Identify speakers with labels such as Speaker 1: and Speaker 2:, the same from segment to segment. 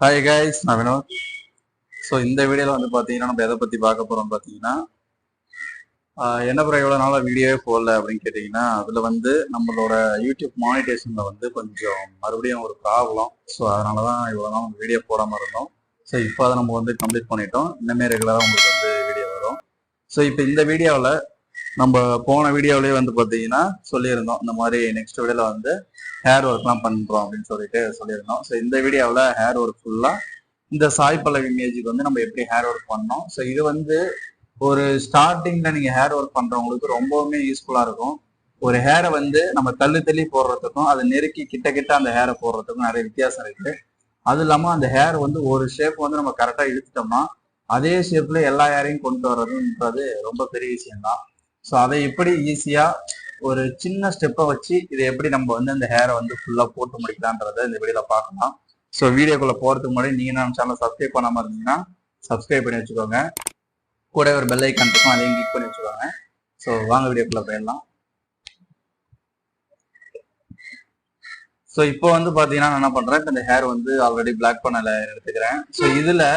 Speaker 1: Hi guys, நான் Vinod. So இந்த வீடியோவில் வந்து பார்த்தீங்கன்னா நம்ம எதை பற்றி பார்க்க போகிறோம் பார்த்தீங்கன்னா என்ன ப்ரோ இவ்வளோ நாளாக வீடியோவே போடல அப்படின்னு கேட்டிங்கன்னா, அதில் வந்து நம்மளோட யூடியூப் மானிட்டேஷனில் வந்து கொஞ்சம் மறுபடியும் ஒரு ப்ராப்ளம். ஸோ அதனால தான் இவ்வளோ நாள் வீடியோ போடாமல் இருந்தோம். ஸோ இப்போ அதை நம்ம வந்து கம்ப்ளீட் பண்ணிட்டோம். இன்னமே ரெகுலராக உங்களுக்கு வந்து வீடியோ வரும். ஸோ இப்போ இந்த வீடியோவில் நம்ம போன வீடியோவிலேயே வந்து பார்த்தீங்கன்னா சொல்லியிருந்தோம், இந்த மாதிரி நெக்ஸ்ட் வீடியோவில் வந்து ஹேர் ஒர்க்லாம் பண்ணுறோம் அப்படின்னு சொல்லிட்டு சொல்லியிருந்தோம். ஸோ இந்த வீடியோவில் ஹேர் ஒர்க் ஃபுல்லாக இந்த சாய் பல்லவி இமேஜுக்கு வந்து நம்ம எப்படி ஹேர் ஒர்க் பண்ணோம். ஸோ இது வந்து ஒரு ஸ்டார்டிங்ல நீங்க ஹேர் ஒர்க் பண்றவங்களுக்கு ரொம்பவுமே யூஸ்ஃபுல்லா இருக்கும். ஒரு ஹேரை வந்து நம்ம தள்ளி போடுறதுக்கும் அதை நெருக்கி கிட்ட அந்த ஹேரை போடுறதுக்கும் நிறைய வித்தியாசம் இருக்கு. அது இல்லாம அந்த ஹேர் வந்து ஒரு ஷேப் வந்து நம்ம கரெக்டா இழுத்துட்டோம்னா அதே ஷேப்ல எல்லா ஹேரையும் கொண்டு வர்றதுன்றது ரொம்ப பெரிய விஷயம் தான். ஸோ அதை எப்படி ஈஸியா ஒரு சின்ன ஸ்டெப்பை வச்சு இதை எப்படி நம்ம வந்து அந்த ஹேரை வந்து ஃபுல்லா போட்டு முடிக்கலான்றதை இந்த வீடியோல பார்க்கலாம். ஸோ வீடியோக்குள்ள போறதுக்கு முன்னாடி நீங்க நம்ம சேனல் சப்ஸ்கிரைப் பண்ணாம இருந்தீங்கன்னா சப்ஸ்கிரைப் பண்ணி வச்சுக்கோங்க. கூட ஒரு பெல் ஐக்கான் இருக்கும், அதையும் கிளிக் பண்ணி வச்சுக்கோங்க. ஸோ வாங்க வீடியோக்குள்ள போயிடலாம். ஸோ இப்போ வந்து பார்த்தீங்கன்னா நான் என்ன பண்ணுறேன், இப்போ இந்த ஹேர் வந்து ஆல்ரெடி பிளாக் பண்ணல எடுத்துக்கிறேன். ஸோ இதில்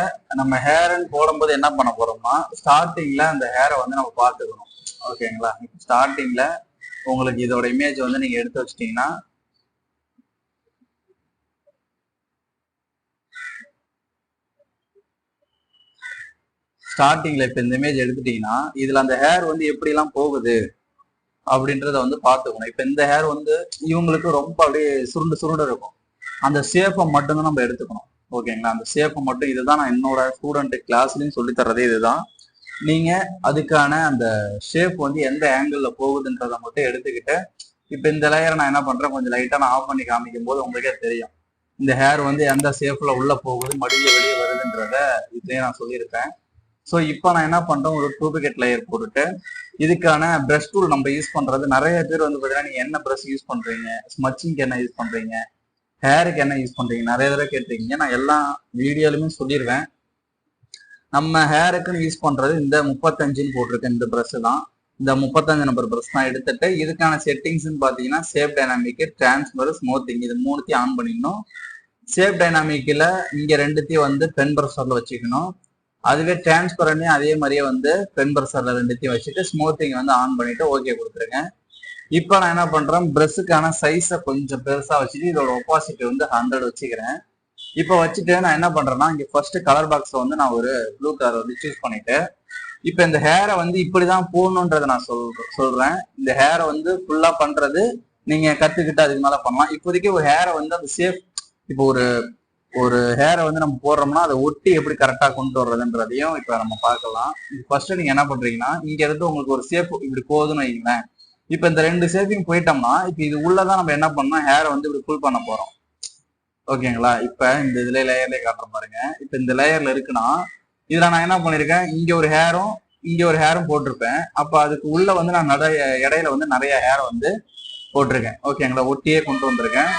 Speaker 1: நம்ம ஹேர்ன்னு போடும்போது என்ன பண்ண போகிறோம்னா, ஸ்டார்டிங்கில் அந்த ஹேரை வந்து நம்ம பார்த்துக்கணும். ஓகேங்களா? இப்போ ஸ்டார்டிங்கில் உங்களுக்கு இதோட இமேஜ் வந்து நீங்கள் எடுத்து வச்சிட்டிங்கன்னா, ஸ்டார்டிங்கில் இப்போ இந்த இமேஜ் எடுத்துட்டீங்கன்னா இதில் அந்த ஹேர் வந்து எப்படிலாம் போகுது அப்படின்றத வந்து பார்த்துக்கணும். இப்போ இந்த ஹேர் வந்து இவங்களுக்கு ரொம்ப அப்படியே சுருண்டு இருக்கும். அந்த ஷேப்பை மட்டும்தான் நம்ம எடுத்துக்கணும். ஓகேங்களா? அந்த ஷேப்பை மட்டும், இதுதான் நான் என்னோட ஸ்டூடெண்ட் கிளாஸ்லயும் சொல்லி தர்றதே இதுதான். நீங்க அதுக்கான அந்த ஷேப் வந்து எந்த ஆங்கிள் போகுதுன்றதை மட்டும் எடுத்துக்கிட்டு, இப்போ இந்த லேயரை நான் என்ன பண்றேன், கொஞ்சம் லைட்டா நான் ஆஃப் பண்ணி காமிக்கும் போது உங்களுக்கே தெரியும் இந்த ஹேர் வந்து எந்த ஷேப்ல உள்ள போகுது, மடியில வெளியே வருதுன்றத இதுலயே நான் சொல்லியிருப்பேன். ஸோ இப்போ நான் என்ன பண்றேன், ஒரு டூப்ளிகேட் லேயர் போட்டுட்டு இதுக்கான ப்ரஷ் டூல் நம்ம யூஸ் பண்றது, நிறைய பேர் வந்து பார்த்தீங்கன்னா நீங்க என்ன ப்ரஷ் யூஸ் பண்றீங்க, ஸ்மச்சிங்க்கு என்ன யூஸ் பண்றீங்க, ஹேருக்கு என்ன யூஸ் பண்றீங்க, நிறைய தடவை கேட்டிருக்கீங்க. நான் எல்லா வீடியோலுமே சொல்லிடுவேன். நம்ம ஹேருக்குன்னு யூஸ் பண்றது இந்த 35ன்னு போட்டிருக்கேன் இந்த ப்ரஷ் தான். இந்த 35 நம்பர் ப்ரஷ் தான் எடுத்துட்டு, இதுக்கான செட்டிங்ஸ்ன்னு பார்த்தீங்கன்னா ஷேப் டைனாமிக், டிரான்ஸ்பர், ஸ்மூத்திங், இது மூணுத்தையும் ஆன் பண்ணிக்கணும். ஷேப் டைனாமிக்ல இங்க ரெண்டுத்தையும் வந்து பென் ப்ரஷர்ல வச்சுக்கணும். அதுவே டிரான்ஸ்பரண்டையும் அதே மாதிரியே வந்து பென் ப்ரஷர்ல ரெண்டுத்தையும் வச்சுட்டு ஸ்மூத்திங் வந்து ஆன் பண்ணிட்டு ஓகே கொடுத்துருங்க. இப்போ நான் என்ன பண்றேன், ப்ரஷ்ஷுக்கான சைஸை கொஞ்சம் பெருசா வச்சுட்டு இதோட ஒப்பாசிட்டி வந்து 100 வச்சுக்கிறேன். இப்போ வச்சுட்டு நான் என்ன பண்றேன்னா, இங்க ஃபர்ஸ்ட் கலர் பாக்ஸ்ல வந்து நான் ஒரு ப்ளூ கலர் வந்து சூஸ் பண்ணிட்டு, இப்போ இந்த ஹேரை வந்து இப்படிதான் போடணுன்றதை நான் சொல்றேன். இந்த ஹேரை வந்து ஃபுல்லா பண்றது நீங்க கத்துக்கிட்டு அதுக்கு மேல பண்ணலாம். இப்போதைக்கு ஒரு ஹேரை வந்து அந்த சேஃப், இப்போ ஒரு ஹேரை வந்து நம்ம போடுறோம்னா அதை ஒட்டி எப்படி கரெக்டா கொண்டு வர்றதுன்றதையும் இப்ப நம்ம பார்க்கலாம். ஃபர்ஸ்ட் நீங்க என்ன பண்றீங்கன்னா, இங்க இருந்து உங்களுக்கு ஒரு ஷேப் இப்படி போகுதுன்னு வைங்களேன். இப்ப இந்த ரெண்டு ஷேப்பையும் போயிட்டோம்னா இப்ப இது உள்ளதான் நம்ம என்ன பண்ணோம், ஹேரை வந்து இப்படி ஃபுல் பண்ண போறோம். ஓகேங்களா? இப்ப இந்த இதுல லேயர்லயே காட்டுற பாருங்க. இப்ப இந்த லேயர்ல இருக்குன்னா இதுல நான் என்ன பண்ணிருக்கேன், இங்க ஒரு ஹேரும் போட்டிருப்பேன். அப்ப அதுக்கு உள்ள வந்து நான் இடையில வந்து நிறைய ஹேர் வந்து போட்டிருக்கேன். ஓகேங்களா? ஒட்டியே கொண்டு வந்திருக்கேன்.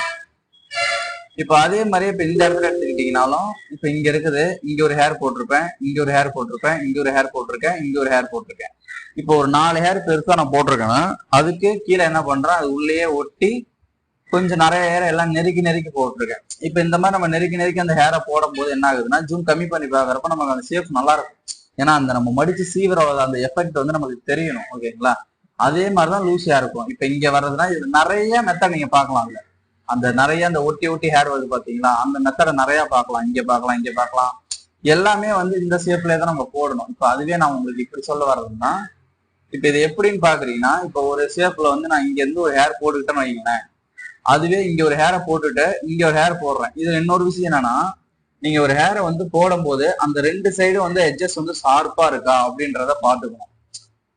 Speaker 1: இப்ப அதே மாதிரி இப்ப இந்த இடத்துல எடுத்துக்கிட்டீங்கன்னாலும் இப்ப இங்க இருக்குது, இங்க ஒரு ஹேர் போட்டிருப்பேன், இங்க ஒரு ஹேர் போட்டிருப்பேன், இங்க ஒரு ஹேர் போட்டிருக்கேன், இங்க ஒரு ஹேர் போட்டிருக்கேன். இப்போ ஒரு 4 ஹேர் பெருசா நான் போட்டிருக்கேன்னா அதுக்கு கீழே என்ன பண்றேன், அது உள்ளேயே ஒட்டி கொஞ்சம் நிறைய ஹேர் எல்லாம் நெருக்கி போட்டிருக்கேன். இப்ப இந்த மாதிரி நம்ம நெருக்கி அந்த ஹேரை போடும் போது என்ன ஆகுதுன்னா, ஜூம் கம்மி பண்ணி பாக்குறப்ப நமக்கு அந்த ஷேப் நல்லா இருக்கும். ஏன்னா அந்த நம்ம மடிச்சு சீவிர அந்த எஃபெக்ட் வந்து நமக்கு தெரியணும். ஓகேங்களா? அதே மாதிரிதான் லூசியா இருக்கும். இப்ப இங்க வர்றதுன்னா இது நிறைய மெத்தட் நீங்க பாக்கலாம்ல, அந்த நிறைய அந்த ஒட்டி ஹேர் வருது பாத்தீங்களா, அந்த மெத்தடை நிறைய பார்க்கலாம். இங்க பார்க்கலாம் எல்லாமே வந்து இந்த ஷேப்லயே தான் நம்ம போடணும். இப்ப அதுவே நான் உங்களுக்கு இப்படி சொல்ல வர்றதுன்னா, இப்ப இது எப்படின்னு பாக்குறீங்கன்னா, இப்ப ஒரு ஷேப்ல வந்து நான் இங்க இருந்து ஒரு ஹேர் போட்டுக்கிட்டேன்னு வைங்களேன், அதுவே இங்க ஒரு ஹேரை போட்டுட்டு இங்க ஒரு ஹேர் போடுறேன். இது இன்னொரு விஷயம் என்னன்னா, நீங்க ஒரு ஹேரை வந்து போடும் போது அந்த ரெண்டு சைடும் வந்து எட்ஜஸ் வந்து ஷார்ப்பா இருக்கா அப்படின்றத பாத்துக்கணும்.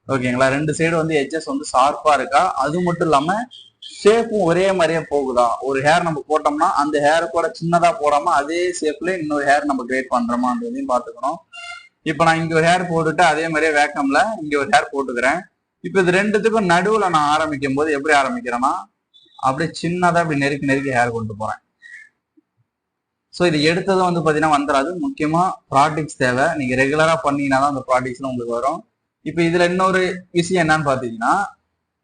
Speaker 1: ஓகேங்களா? ரெண்டு சைடு வந்து எட்ஜஸ் வந்து ஷார்ப்பா இருக்கா, அது மட்டும் இல்லாம ஷேப்பும் ஒரே மாதிரியே போகுதா. ஒரு ஹேர் நம்ம போட்டோம்னா அந்த ஹேர் கூட சின்னதா போடாம அதே ஷேப்ல இன்னொரு ஹேர் நம்ம கிரியேட் பண்றோமான்றதையும் பாத்துக்கணும். இப்ப நான் இங்க ஒரு ஹேர் போட்டுட்டு அதே மாதிரியே வேக்கம்ல இங்க ஒரு ஹேர் போட்டுக்கிறேன். இப்ப இது ரெண்டுத்துக்கும் நடுவுல நான் ஆரம்பிக்கும் போது எப்படி ஆரம்பிக்கிறேன்னா, அப்படியே சின்னதா அப்படி நெருக்கி ஹேர் கொண்டு போறேன். ஸோ இது எடுத்ததும் வந்து பாத்தீங்கன்னா வந்துடாது. முக்கியமா ப்ராக்டிக்ஸ் தேவை. நீங்க ரெகுலரா பண்ணீங்கன்னா தான் அந்த ப்ராக்டிக்ஸ்லாம் உங்களுக்கு வரும். இப்ப இதுல இன்னொரு விஷயம் என்னன்னு பாத்தீங்கன்னா,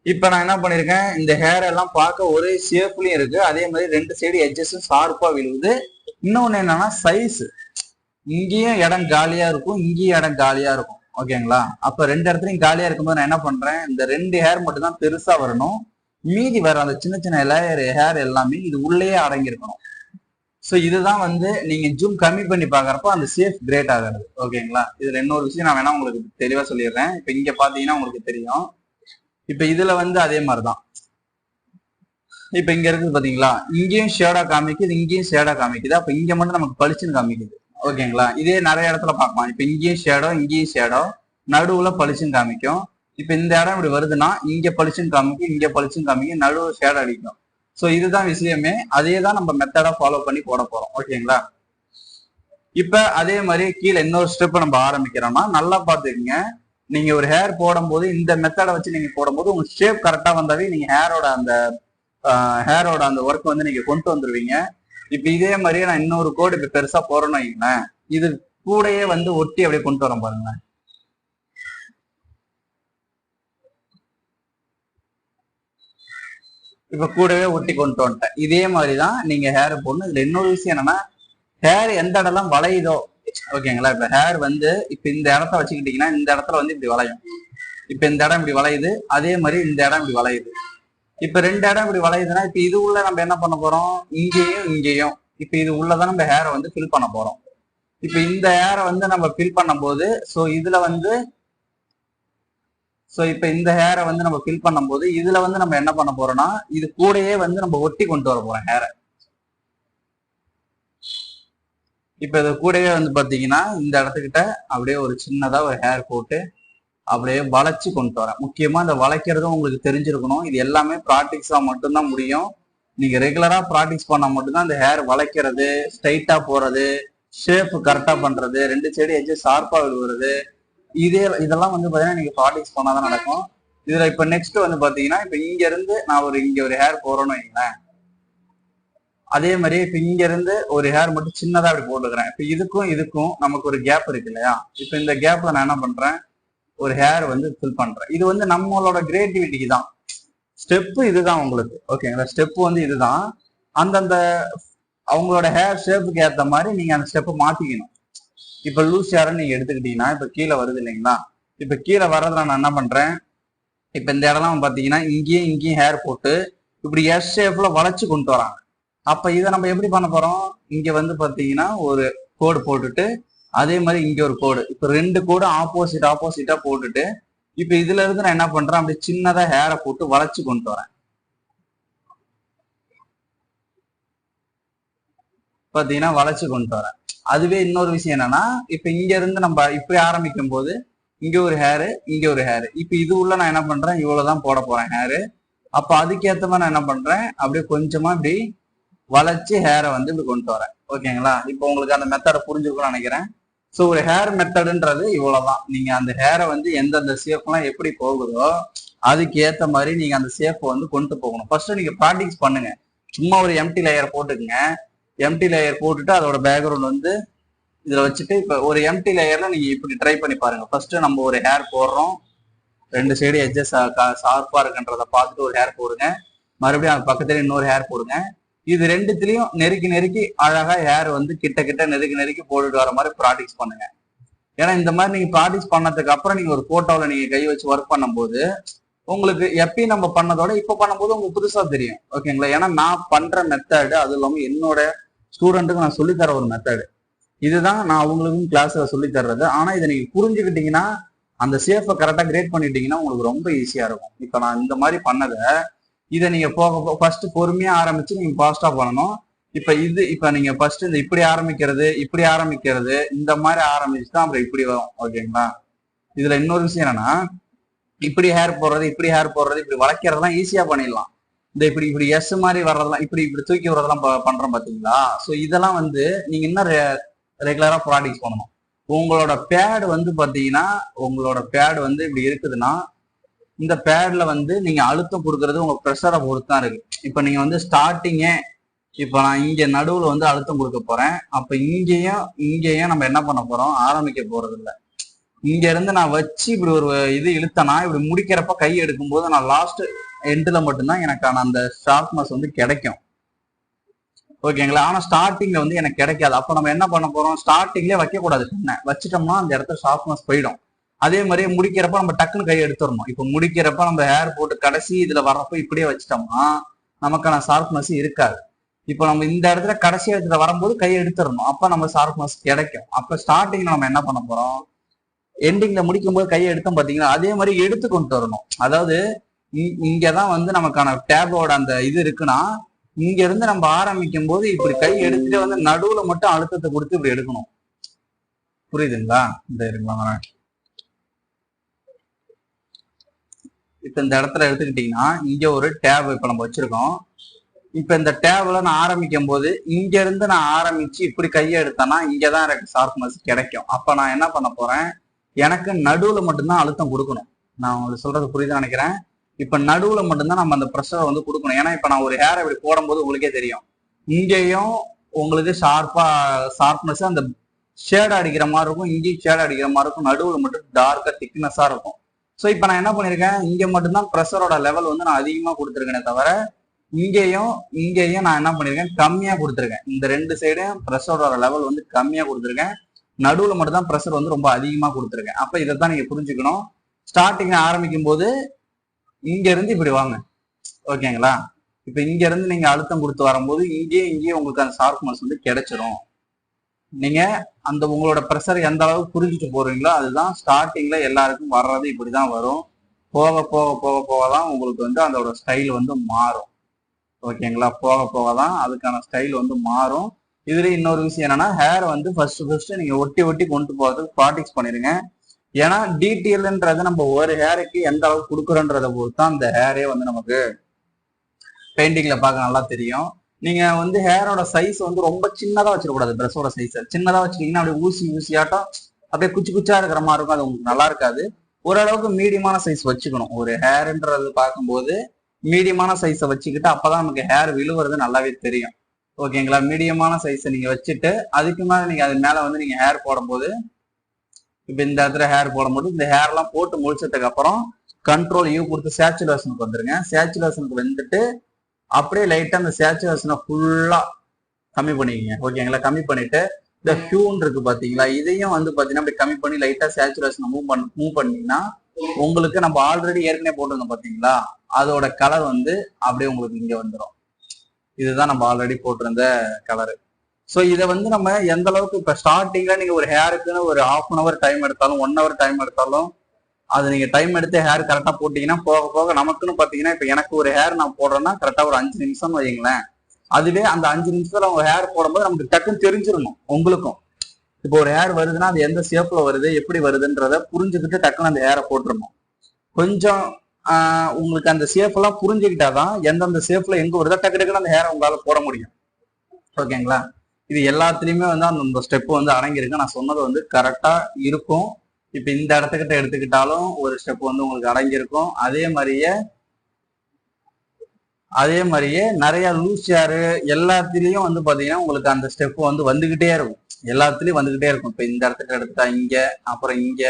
Speaker 1: இப்ப நான் என்ன பண்ணிருக்கேன், இந்த ஹேர் எல்லாம் பார்க்க ஒரே ஷேப்லயும் இருக்கு, அதே மாதிரி ரெண்டு சைடு எட்ஜஸும் ஷார்ப்பா விழுவுது. இன்னொன்னு என்னன்னா சைஸ், இங்கேயும் இடம் காலியா இருக்கும், இங்கேயும் இடம் காலியா இருக்கும். ஓகேங்களா? அப்ப ரெண்டு இடத்துலயும் காலியா இருக்கும்போது நான் என்ன பண்றேன், இந்த 2 ஹேர் மட்டும் தான் பெருசா வரணும், மீதி வர அந்த சின்ன சின்ன லேயர் ஹேர் எல்லாமே இது உள்ளேயே அடங்கியிருக்கணும். ஸோ இதுதான் வந்து நீங்க ஜூம் கம்மி பண்ணி பாக்குறப்போ அந்த சேஃப் கிரேட் ஆகிறது. ஓகேங்களா? இதுல இன்னொரு விஷயம் நான் வேணா உங்களுக்கு தெளிவா சொல்லிடுறேன். இப்ப இங்க பாத்தீங்கன்னா உங்களுக்கு தெரியும். இப்ப இதுல வந்து அதே மாதிரிதான். இப்ப இங்க இருக்குது பாத்தீங்களா, இங்கேயும் ஷேடா காமிக்குது, இங்கேயும் ஷேடா காமிக்குது. அப்ப இங்க மட்டும் நமக்கு பளிச்சுன்னு காமிக்குது. ஓகேங்களா? இதே நிறைய இடத்துல பார்க்கலாம். இப்ப இங்கேயும் ஷேடோ, இங்கேயும் ஷேடோ, நடுவுல பளிச்சுன்னு காமிக்கும். இப்ப இந்த இடம் இப்படி வருதுன்னா இங்க பளிச்சுன்னு காமிக்கும், இங்க பளிச்சுன்னு காமிக்கும், நடுவு ஷேடோ அடிக்கும். ஸோ இதுதான் விஷயமே. அதே தான் நம்ம மெத்தடா ஃபாலோ பண்ணி போட போறோம். ஓகேங்களா? இப்ப அதே மாதிரி கீழே இன்னொரு ஸ்டெப் நம்ம ஆரம்பிக்கிறோம்னா நல்லா பாத்துக்கங்க. நீங்க ஒரு ஹேர் போடும் போது இந்த மெத்தடை வச்சு நீங்க போடும்போது உங்க ஷேப் கரெக்டா வந்தாவே நீங்க ஹேரோட அந்த ஒர்க் வந்து நீங்க கொண்டு வந்துருவீங்க. இப்ப இதே மாதிரியே நான் இன்னொரு கோடு இப்ப பெருசா போறேன்னு வைங்களேன், இது கூடையே வந்து ஒட்டி அப்படியே கொண்டு வரோம் பாருங்க. இப்ப கூடவே ஒட்டி கொண்டு வந்துட்டேன். இதே மாதிரிதான் நீங்க ஹேர் போடணும். இதுல இன்னொரு விஷயம் என்னன்னா, ஹேர் எந்த இடம்லாம் வளையுதோ, ஓகேங்களா? இப்ப ஹேர் வந்து இப்ப இந்த இடத்த வச்சுக்கிட்டீங்கன்னா இந்த இடத்துல வந்து இப்படி வளையும். இப்ப இந்த இடம் இப்படி வளையுது, அதே மாதிரி இந்த இடம் இப்படி வளையுது. இப்ப 2 இடம் இப்படி வளையுதுன்னா இப்ப இது உள்ள நம்ம என்ன பண்ண போறோம், இங்கேயும் இங்கேயும் இப்ப இது உள்ளதான் நம்ம ஹேரை வந்து ஃபில் பண்ண போறோம். இப்ப இந்த ஹேரை வந்து நம்ம ஃபில் பண்ணும் போது இப்ப இந்த ஹேரை வந்து நம்ம ஃபில் பண்ணும் போது இதுல வந்து நம்ம என்ன பண்ண போறோம்னா, இது கூடயே வந்து நம்ம ஒட்டி கொண்டு வர போறோம் ஹேரை. இப்ப இது கூடவே வந்து பாத்தீங்கன்னா இந்த இடத்துக்கிட்ட அப்படியே ஒரு சின்னதா ஒரு ஹேர் போட்டு அப்படியே வளைச்சு கொண்டு வரேன். முக்கியமா இந்த வளைக்கிறதும் உங்களுக்கு தெரிஞ்சிருக்கணும். இது எல்லாமே ப்ராக்டிக்ஸா மட்டும்தான் முடியும். நீங்க ரெகுலரா ப்ராக்டிஸ் பண்ணா மட்டும்தான் இந்த ஹேர் வளைக்கிறது, ஸ்ட்ரைட்டா போறது, ஷேப் கரெக்டா பண்றது, 2 சைடு எட்ஜ் ஷார்ப்பா விழுவுறது, இதெல்லாம் வந்து பாத்தீங்கன்னா நீங்க ப்ராக்டிஸ் பண்ணாதான் நடக்கும். இதுல இப்ப நெக்ஸ்ட் வந்து பாத்தீங்கன்னா இப்ப இங்க இருந்து நான் இங்க ஒரு ஹேர் போறேன்னு வைங்களேன், அதே மாதிரி இப்ப இங்க இருந்து ஒரு ஹேர் மட்டும் சின்னதா அப்படி போட்டுக்கிறேன். இப்ப இதுக்கும் நமக்கு ஒரு கேப் இருக்கு இல்லையா? இப்ப இந்த கேப்ல நான் என்ன பண்றேன், ஒரு ஹேர் வந்து ஃபில் பண்றேன். இது வந்து நம்மளோட கிரியேட்டிவிட்டிக்கு தான். ஸ்டெப் இதுதான் உங்களுக்கு. ஓகேங்களா? ஸ்டெப் வந்து இதுதான். அந்தந்த அவங்களோட ஹேர் ஷேப்புக்கு ஏற்ற மாதிரி நீங்க அந்த ஸ்டெப்பை மாத்திக்கணும். இப்ப லூஸ் ஹேர் நீங்க எடுத்துக்கிட்டீங்கன்னா இப்ப கீழே வருது இல்லைங்களா? இப்ப கீழே வர்றதுல நான் என்ன பண்றேன், இப்ப இந்த இடம்லாம் பாத்தீங்கன்னா இங்கேயும் ஹேர் போட்டு இப்படி எஸ் ஷேப்ல வளைச்சு கொண்டு வராங்க. அப்ப இதை நம்ம எப்படி பண்ண போறோம், இங்க வந்து பாத்தீங்கன்னா ஒரு கோடு போட்டுட்டு அதே மாதிரி இங்க ஒரு கோடு, இப்ப 2 கோடு ஆப்போசிட்டா போட்டுட்டு இப்ப இதுல இருந்து நான் என்ன பண்றேன், அப்படி சின்னதா ஹேரை போட்டு வளைச்சு கொண்டு வரேன். பாத்தீங்கன்னா வளைச்சு கொண்டு வரேன். அதுவே இன்னொரு விஷயம் என்னன்னா, இப்ப இங்க இருந்து நம்ம இப்படி ஆரம்பிக்கும் போது இங்க ஒரு ஹேரு, இங்க ஒரு ஹேரு, இப்ப இது உள்ள நான் என்ன பண்றேன், இவ்வளவுதான் போட போறேன் ஹேரு. அப்ப அதுக்கேற்ற மாதிரி நான் என்ன பண்றேன், அப்படியே கொஞ்சமா இப்படி வளைச்சு ஹேரை வந்து இப்படி கொண்டு வரேன். ஓகேங்களா? இப்போ உங்களுக்கு அந்த மெத்தடை புரிஞ்சுக்கணும்னு நினைக்கிறேன். ஸோ ஒரு ஹேர் மெத்தடுன்றது இவ்வளவுதான். நீங்க அந்த ஹேரை வந்து எந்தெந்த ஷேப்லாம் எப்படி போகுதோ அதுக்கு ஏற்ற மாதிரி நீங்க அந்த ஷேப்பை வந்து கொண்டு போகணும். ஃபர்ஸ்ட் நீங்க ப்ராக்டிஸ் பண்ணுங்க. சும்மா ஒரு எம்டி லேயர் போட்டுக்குங்க. எம்டி லேயர் போட்டுட்டு அதோட பேக்ரவுண்ட் வந்து இதுல வச்சுட்டு இப்ப ஒரு எம்டி லேயர்ல நீங்க இப்படி ட்ரை பண்ணி பாருங்க. ஃபர்ஸ்ட் நம்ம ஒரு ஹேர் போடுறோம், 2 சைடு எட்ஜஸ் ஷார்ப்பா இருக்குன்றத பார்த்துட்டு ஒரு ஹேர் போடுங்க. மறுபடியும் அது பக்கத்துல இன்னொரு ஹேர் போடுங்க. இது 2த்துலயும் நெருக்கி அழகா ஹேர் வந்து கிட்ட நெருக்கி போட்டுட்டு வர மாதிரி ப்ராக்டிஸ் பண்ணுங்க. ஏன்னா இந்த மாதிரி நீங்க ப்ராக்டிஸ் பண்ணதுக்கு அப்புறம் நீங்க ஒரு போட்டோல நீங்க கை வச்சு ஒர்க் பண்ணும்போது உங்களுக்கு எப்பயும் நம்ம பண்ணதோட இப்ப பண்ணும்போது உங்களுக்கு புதுசா தெரியும். ஓகேங்களா? ஏன்னா நான் பண்ற மெத்தடு, அது இல்லாம என்னோட ஸ்டூடெண்ட்டுக்கு நான் சொல்லித்தர ஒரு மெத்தடு இதுதான். நான் அவங்களுக்கும் கிளாஸ்ல சொல்லி தர்றது. ஆனா இதை நீங்க புரிஞ்சுக்கிட்டீங்கன்னா, அந்த சேஃபை கரெக்டா கிரியேட் பண்ணிட்டீங்கன்னா உங்களுக்கு ரொம்ப ஈஸியா இருக்கும். இப்ப நான் இந்த மாதிரி பண்ணதை இதை நீங்க போக ஃபர்ஸ்ட் பொறுமையா ஆரம்பிச்சு நீங்க ஃபாஸ்டா பண்ணணும். இப்ப நீங்க ஃபர்ஸ்ட் இந்த இப்படி ஆரம்பிக்கிறது இந்த மாதிரி ஆரம்பிச்சுதான் அப்புறம் இப்படி வரும். ஓகேங்களா? இதுல இன்னொரு விஷயம் என்னன்னா, இப்படி ஹேர் போடுறது இப்படி வளைக்கிறதெல்லாம் ஈஸியா பண்ணிடலாம். இந்த இப்படி எஸ் மாதிரி வர்றதெல்லாம் இப்படி தூக்கி வர்றதெல்லாம் பண்றோம் பாத்தீங்களா? ஸோ இதெல்லாம் வந்து நீங்க இன்னும் ரெகுலரா ப்ராக்டிஸ் பண்ணணும். உங்களோட பேட் வந்து பாத்தீங்கன்னா, இப்படி இருக்குதுன்னா இந்த பேட்ல வந்து நீங்க அழுத்தம் கொடுக்கறது உங்க ப்ரெஷரை பொறுத்து தான் இருக்கு. இப்ப நீங்க வந்து ஸ்டார்டிங்கே இப்ப நான் இங்க நடுவுல வந்து அழுத்தம் கொடுக்க போறேன். அப்ப இங்கேயும் நம்ம என்ன பண்ண போறோம், ஆரம்பிக்க போறது இல்லை. இங்க இருந்து நான் வச்சு இப்படி ஒரு இது இழுத்தனா இப்படி முடிக்கிறப்ப கை எடுக்கும் போது நான் லாஸ்ட் எண்ட்ல மட்டும்தான் எனக்கான அந்த ஷார்ப்னஸ் வந்து கிடைக்கும். ஓகேங்களா. ஆனா ஸ்டார்டிங்ல வந்து எனக்கு கிடைக்காது. அப்ப நம்ம என்ன பண்ண போறோம், ஸ்டார்டிங்லயே வைக்க கூடாது. வச்சுட்டோம்னா அந்த இடத்துல ஷார்ப்னஸ் போயிடும். அதே மாதிரி முடிக்கிறப்ப நம்ம டக்குன்னு கையை எடுத்துடணும். இப்ப முடிக்கிறப்ப நம்ம ஹேர் போட்டு கடைசி இதுல வர்றப்ப இப்படியே வச்சுட்டோம்னா நமக்கான ஷார்ப்னஸ் இருக்காது. இப்ப நம்ம இந்த இடத்துல கடைசி இடத்துல வரும்போது கையை எடுத்துடணும். அப்ப நம்ம ஷார்ப்னஸ் கிடைக்கும். அப்ப ஸ்டார்டிங்ல நம்ம என்ன பண்ண போறோம், எண்டிங்ல முடிக்கும் போது கையை எடுத்தோம் பாத்தீங்களா, அதே மாதிரி எடுத்து கொண்டு வரணும். அதாவது இங்கதான் வந்து நமக்கான டேபோட அந்த இது இருக்குன்னா, இங்க இருந்து நம்ம ஆரம்பிக்கும் போது இப்படி கை எடுத்துட்டு வந்து நடுவுல மட்டும் அழுத்தத்தை கொடுத்து இப்படி எடுக்கணும். புரியுதுங்களா? இந்த இருக்கலாம். இப்ப இந்த இடத்துல எடுத்துக்கிட்டீங்கன்னா இங்க ஒரு டேப் இப்ப நம்ம வச்சிருக்கோம். இப்ப இந்த டேப்ல நான் ஆரம்பிக்கும் போது இங்க இருந்து நான் ஆரம்பிச்சு இப்படி கையை எடுத்தேன்னா இங்கதான் எனக்கு ஷார்ப்னஸ் கிடைக்கும். அப்ப நான் என்ன பண்ண போறேன், எனக்கு நடுவுல மட்டும்தான் அழுத்தம் கொடுக்கணும். நான் உங்களுக்கு சொல்றது புரியுதுன்னு நினைக்கிறேன். இப்ப நடுவுல மட்டும்தான் நம்ம அந்த ப்ரெஷரை வந்து கொடுக்கணும். ஏன்னா இப்ப நான் ஒரு ஹேரை இப்படி போடும்போது உங்களுக்கே தெரியும், இங்கேயும் உங்களுக்கு ஷார்ப்னஸ் அந்த ஷேட் அடிக்கிற மாதிரி இருக்கும், இங்கேயும் ஷேட் அடிக்கிற மாதிரி இருக்கும், நடுவுல மட்டும் டார்க்கா திக்னஸா இருக்கும். ஸோ இப்போ நான் என்ன பண்ணியிருக்கேன், இங்க மட்டும்தான் ப்ரெஷரோட லெவல் வந்து நான் அதிகமாக கொடுத்துருக்கேனே தவிர இங்கேயும் நான் என்ன பண்ணியிருக்கேன், கம்மியா கொடுத்துருக்கேன். இந்த ரெண்டு சைடும் ப்ரெஷரோட லெவல் வந்து கம்மியா கொடுத்துருக்கேன். நடுவுல மட்டும் தான் ப்ரெஷர் வந்து ரொம்ப அதிகமா கொடுத்துருக்கேன். அப்ப இதைத்தான் நீங்க புரிஞ்சுக்கணும். ஸ்டார்டிங் ஆரம்பிக்கும் போது இங்க இருந்து இப்படி வாங்க, ஓகேங்களா. இப்ப இங்க இருந்து நீங்க அழுத்தம் கொடுத்து வரும்போது இங்கேயும் உங்களுக்கு அந்த ஷார்ப்னஸ் வந்து கிடைச்சிரும். நீங்க அந்த உங்களோட ப்ரெஷர் எந்த அளவுக்கு புரிஞ்சுட்டு போறீங்களோ அதுதான் ஸ்டார்டிங்ல எல்லாருக்கும் வர்றது இப்படிதான் வரும். போக போக போக போக தான் உங்களுக்கு வந்து அதோட ஸ்டைல் வந்து மாறும். ஓகேங்களா. போக போக தான் அதுக்கான ஸ்டைல் வந்து மாறும். இதுல இன்னொரு விஷயம் என்னன்னா, ஹேர் வந்து ஃபர்ஸ்ட் நீங்க ஒட்டி ஒட்டி கொண்டு போறதுக்கு ப்ராக்டிஸ் பண்ணிருங்க. ஏன்னா டீட்டெயில்ன்றது நம்ம ஒரு ஹேருக்கு எந்த அளவுக்கு கொடுக்குறோன்றத பொறுத்து தான் அந்த ஹேரே வந்து நமக்கு பெயிண்டிங்ல பார்க்க நல்லா தெரியும். நீங்க வந்து ஹேரோட சைஸ் வந்து ரொம்ப சின்னதா வச்சிடக்கூடாது. ட்ரெஸ்ஸோட சைஸ் சின்னதா வச்சிருக்கீங்கன்னா அப்படியே ஊசியாட்டம் அப்படியே குச்சி குச்சா இருக்கிற மாதிரி இருக்கும். அது உங்களுக்கு நல்லா இருக்காது. ஓரளவுக்கு மீடியமான சைஸ் வச்சுக்கணும். ஒரு ஹேர்ன்றது பார்க்கும்போது மீடியமான சைஸை வச்சுக்கிட்டு அப்பதான் நமக்கு ஹேர் விழுவுறது நல்லாவே தெரியும். ஓகேங்களா. மீடியமான சைஸை நீங்க வச்சுட்டு அதுக்கு மேல நீங்க அது மேல வந்து நீங்க ஹேர் போடும்போது, இப்ப இந்த இடத்துல ஹேர் போடும்போது இந்த ஹேர் எல்லாம் போட்டு முடிச்சதுக்கு அப்புறம் கண்ட்ரோல் யூ கொடுத்து சேச்சுரேஷனுக்கு வந்துருங்க. சேச்சுரேஷனுக்கு வந்துட்டு அப்படியே லைட்டா அந்த சேச்சுரேஷனை ஃபுல்லா கம்மி பண்ணிக்கங்க. ஓகேங்களா. கம்மி பண்ணிட்டு இந்த ஹியூன் இருக்கு பாத்தீங்களா, இதையும் வந்து பாத்தீங்கன்னா அப்படி கம்மி பண்ணி லைட்டா சேச்சுரேஷனை மூவ் பண்ணீங்கன்னா உங்களுக்கு நம்ம ஆல்ரெடி ஏற்கனவே போட்டிருந்தோம் பாத்தீங்களா, அதோட கலர் வந்து அப்படியே உங்களுக்கு இங்க வந்துடும். இதுதான் நம்ம ஆல்ரெடி போட்டிருந்த கலரு. ஸோ இதை வந்து நம்ம எந்த அளவுக்கு இப்ப ஸ்டார்டிங்ல நீங்க ஒரு ஹேருக்குன்னு ஒரு 1/2 hour டைம் எடுத்தாலும் 1 hour டைம் எடுத்தாலும் அது நீங்க டைம் எடுத்து ஹேர் கரெக்டா போட்டீங்கன்னா போக போக நமக்குன்னு பாத்தீங்கன்னா இப்ப எனக்கு ஒரு ஹேர் நான் போடுறேன்னா கரெக்டா ஒரு 5 நிமிஷம் வைங்களேன். அதுவே அந்த 5 நிமிஷத்துல அவங்க ஹேர் போடும்போது நமக்கு டக்குன்னு தெரிஞ்சிடணும். உங்களுக்கும் இப்போ ஒரு ஹேர் வருதுன்னா அது எந்த ஷேப்ல வருது எப்படி வருதுன்றத புரிஞ்சுக்கிட்டு டக்குன்னு அந்த ஹேரை போட்டுருணும். கொஞ்சம் உங்களுக்கு அந்த ஷேப் எல்லாம் புரிஞ்சுக்கிட்டாதான் எந்தெந்த ஷேப்ல எங்க வருதோ டக்கு டக்குன்னு அந்த ஹேரை உங்களால போட முடியும். ஓகேங்களா. இது எல்லாத்துலயுமே வந்து அந்த ஸ்டெப் வந்து அடங்கியிருக்கு. நான் சொன்னது வந்து கரெக்டா இருக்கும். இப்ப இந்த இடத்துக்கிட்ட எடுத்துக்கிட்டாலும் ஒரு ஸ்டெப் வந்து உங்களுக்கு அடங்கியிருக்கும். அதே மாதிரியே நிறைய லூஸ் ஹேர் எல்லாத்துலயும் வந்து பாத்தீங்கன்னா உங்களுக்கு அந்த ஸ்டெப் வந்து வந்துகிட்டே இருக்கும். எல்லாத்துலயும் வந்துகிட்டே இருக்கும். இப்ப இந்த இடத்துக்கு எடுத்துட்டா இங்க, அப்புறம் இங்க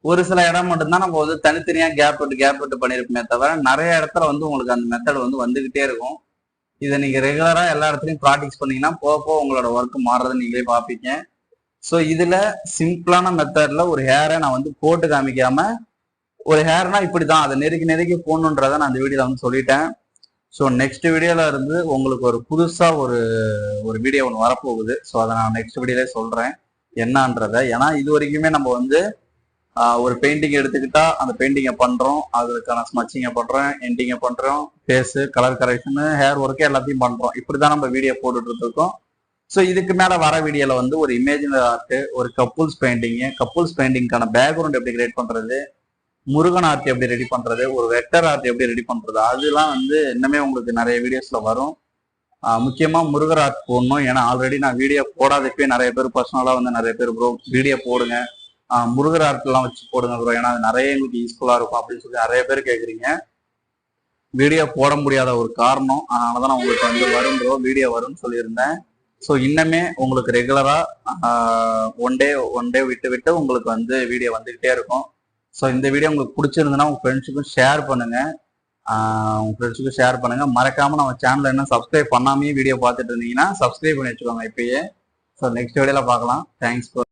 Speaker 1: ஒரு சில இடம் மட்டும்தான் நம்ம வந்து தனித்தனியா கேப் விட்டு பண்ணிருப்போமே தவிர நிறைய இடத்துல வந்து உங்களுக்கு அந்த மெத்தட் வந்து வந்துகிட்டே இருக்கும். இதை நீங்க ரெகுலரா எல்லா இடத்துலயும் ப்ராக்டிஸ் பண்ணீங்கன்னா போக உங்களோட ஒர்க் மாறுறதை நீங்களே பார்ப்பீங்க. ஸோ இதுல சிம்பிளான மெத்தட்ல ஒரு ஹேரை நான் வந்து போட்டு காமிக்காம, ஒரு ஹேர்னா இப்படிதான் அதை நெருக்கி போடணுன்றதை நான் அந்த வீடியோல வந்து சொல்லிட்டேன். ஸோ நெக்ஸ்ட் வீடியோல இருந்து உங்களுக்கு ஒரு புதுசா ஒரு வீடியோ ஒன்று வரப்போகுது. ஸோ அதை நான் நெக்ஸ்ட் வீடியோல சொல்றேன் என்னன்றதை. ஏன்னா இது வரைக்குமே நம்ம வந்து ஒரு பெயிண்டிங் எடுத்துக்கிட்டா அந்த பெயிண்டிங்கை பண்றோம், அதுக்கான ஸ்மச்சிங்கை பண்றோம், எண்டிங்கை பண்றோம், phase colour correction hair work எல்லாத்தையும் பண்றோம். இப்படிதான் நம்ம வீடியோ போட்டுட்டு இருக்கோம். ஸோ இதுக்கு மேல வர வீடியோல வந்து ஒரு இமேஜினரி ஆர்ட், ஒரு கப்புள்ஸ் பெயிண்டிங்கான பேக்ரவுண்ட் எப்படி கிரியேட் பண்றது, முருகன் ஆர்ட் எப்படி ரெடி பண்றது, ஒரு வெக்டர் ஆர்ட் எப்படி ரெடி பண்றது, அதெல்லாம் வந்து இன்னுமே உங்களுக்கு நிறைய வீடியோஸ்ல வரும். முக்கியமா முருகர் ஆர்ட் போடணும். ஏன்னா ஆல்ரெடி நான் வீடியோ போடாதப்பே நிறைய பேர் பர்சனலா வந்து நிறைய பேர் ப்ரோ வீடியோ போடுங்க, முருகர் ஆர்ட்லாம் வச்சு போடுங்க ப்ரோ, ஏன்னா அது நிறைய எங்களுக்கு யூஸ்ஃபுல்லா இருக்கும் அப்படின்னு சொல்லி நிறைய பேர் கேட்குறீங்க. வீடியோ போட முடியாத ஒரு காரணம், அதனாலதான் நான் உங்களுக்கு வந்து வரும் ப்ரோ வீடியோ வரும்னு சொல்லியிருந்தேன். ஸோ இன்னமே உங்களுக்கு ரெகுலரா ஒன் டே விட்டு உங்களுக்கு வந்து வீடியோ வந்துகிட்டே இருக்கும். ஸோ இந்த வீடியோ உங்களுக்கு பிடிச்சிருந்ததுன்னா உங்க ஃப்ரெண்ட்ஸுக்கும் ஷேர் பண்ணுங்க. உங்க ஃப்ரெண்ட்ஸுக்கு ஷேர் பண்ணுங்க. மறக்காம நம்ம சேனலை இன்னும் சப்ஸ்கிரைப் பண்ணாமே வீடியோ பார்த்துட்டு இருந்தீங்கன்னா சப்ஸ்கிரைப் பண்ணி வச்சுக்கோங்க இப்பயே. ஸோ நெக்ஸ்ட் வீடியோல பார்க்கலாம். Thanks for